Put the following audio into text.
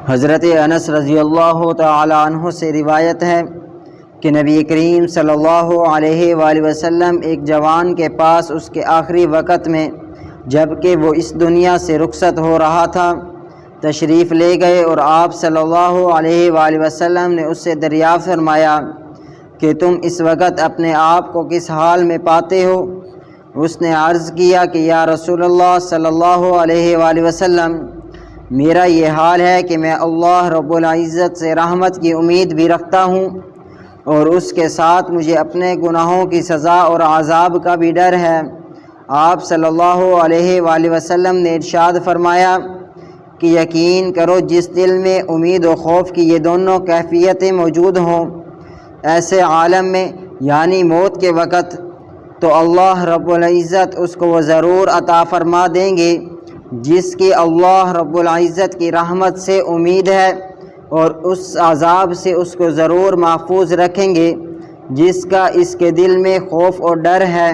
حضرت انس رضی اللہ تعالی عنہ سے روایت ہے کہ نبی کریم صلی اللہ علیہ وآلہ وسلم ایک جوان کے پاس اس کے آخری وقت میں جب کہ وہ اس دنیا سے رخصت ہو رہا تھا تشریف لے گئے، اور آپ صلی اللہ علیہ وآلہ وسلم نے اس سے دریافت فرمایا کہ تم اس وقت اپنے آپ کو کس حال میں پاتے ہو؟ اس نے عرض کیا کہ یا رسول اللہ صلی اللہ علیہ وآلہ وسلم، میرا یہ حال ہے کہ میں اللہ رب العزت سے رحمت کی امید بھی رکھتا ہوں، اور اس کے ساتھ مجھے اپنے گناہوں کی سزا اور عذاب کا بھی ڈر ہے۔ آپ صلی اللہ علیہ وآلہ وسلم نے ارشاد فرمایا کہ یقین کرو جس دل میں امید و خوف کی یہ دونوں کیفیتیں موجود ہوں، ایسے عالم میں یعنی موت کے وقت، تو اللہ رب العزت اس کو وہ ضرور عطا فرما دیں گے جس کی اللہ رب العزت کی رحمت سے امید ہے، اور اس عذاب سے اس کو ضرور محفوظ رکھیں گے جس کا اس کے دل میں خوف اور ڈر ہے۔